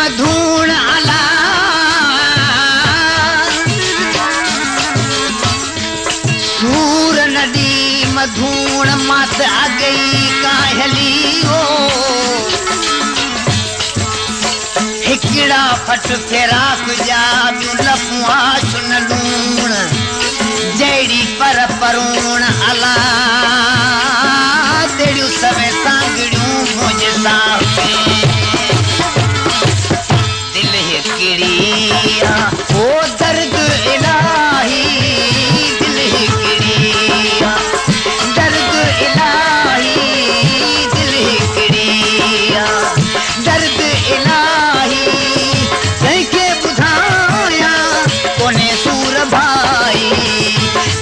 मधूण आला सूर नदी मधूण मत आ गई काहली हो हिकड़ा फट फेरा कुजा लपुआ चुन लूण जड़ी पर परूण आला तेड़ू सवे सांगड़ू मुझ साफे दिल हिकड़िया ओ दर्द इलाही दिल हिकड़िया दर्द इलाही दिल हिकड़िया दर्द इलाही कैके बुधाया कोने सूर भाई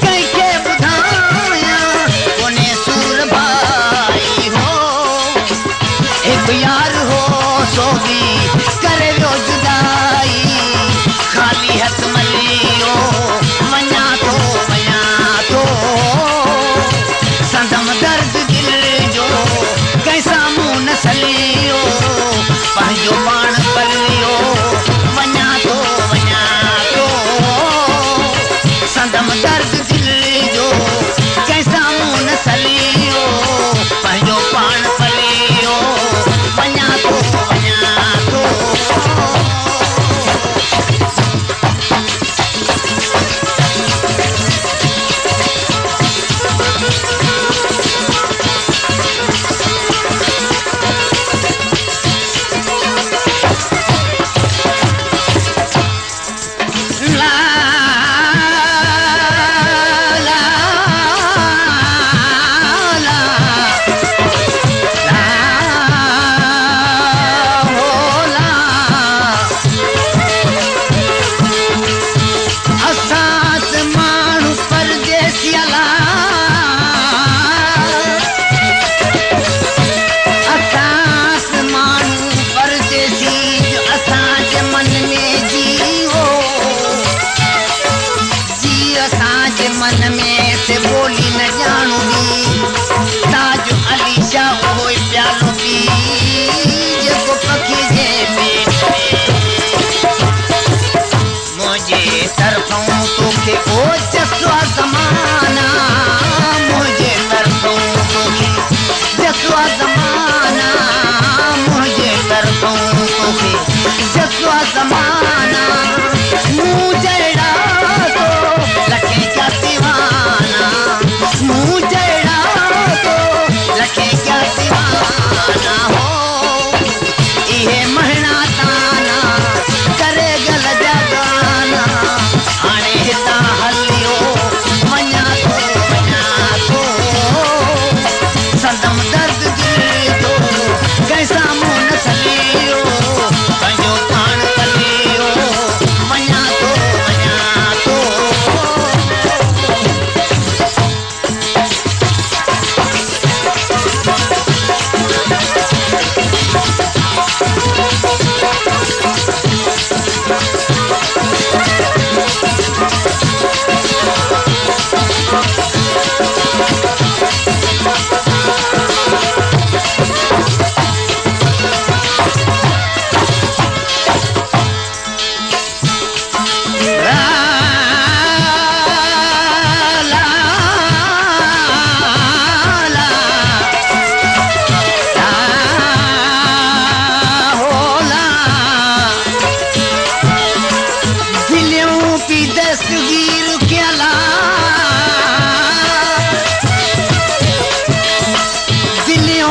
कैके बुधाया कोने सूर भाई हो एक यार हो सोगी करे रो जुदाई खाली हाथ मलियो मना तो संदम दर्द दिल जो कैसा मुंह न सलियो पंहिंजो पाण पलियो मना तो संदम दर्द दिल जो कैसा मुंह न सलियो पंहिंजो पाण पलियो मना तो मन में से बोली न जानूंगी ताज अली शाह हो प्यालो पी जब पखी जे पेट मुझे तरफों तो के ओ जसवा जमाना मुझे तरफों तो के जसवा जमाना मुझे तरफों तो के जसवा जमाना मुझे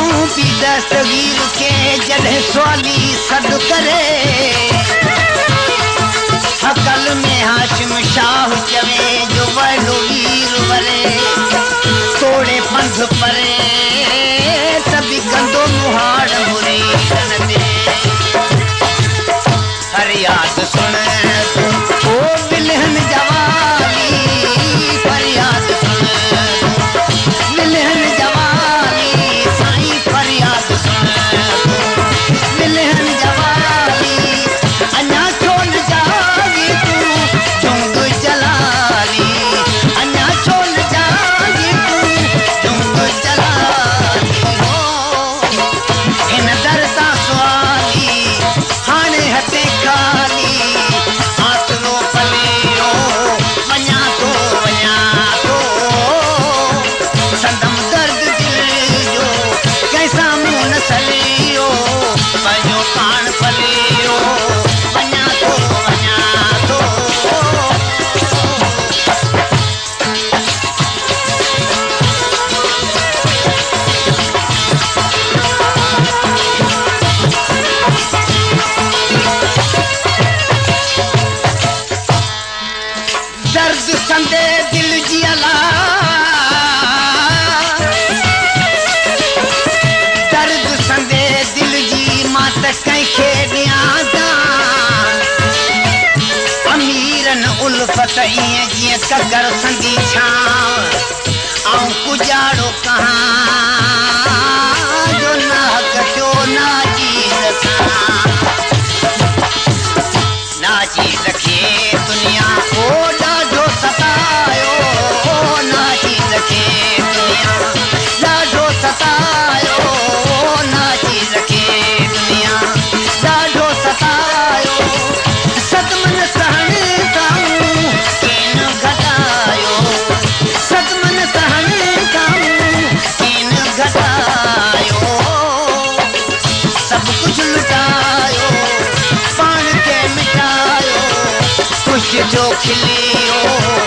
दस्तगीर के जड़े स्वाली सद करे हकल में हाशिम शाह चवे जो वैलो वीर वरे तोड़े पंध परे तभी कंदो मुहाड़ मुरी दे फरियाद सुन ओ बिलहन जवाली फरियाद सुन बिलहन जवाली साईं फरियाद सुन बिलहन जवाली कंहिंखे ॾियां दान अमीरन उल्फत ईअं जीअं कगर संदी छांव ऐं गुजारो कहां जो नाहक थियो नाजीद सां नाजीद खे दुनिया ओ ॾाढो सतायो नाजीद खे दुनिया ॾाढो सतायो नाजीद खे दुनिया ॾाढो सतायो सदमन सहन सां केन घटायो सदमन सहन सां केन घटायो सभु कुझु लुटायो पाण खे मिटायो ख़ुशि जो खिलियो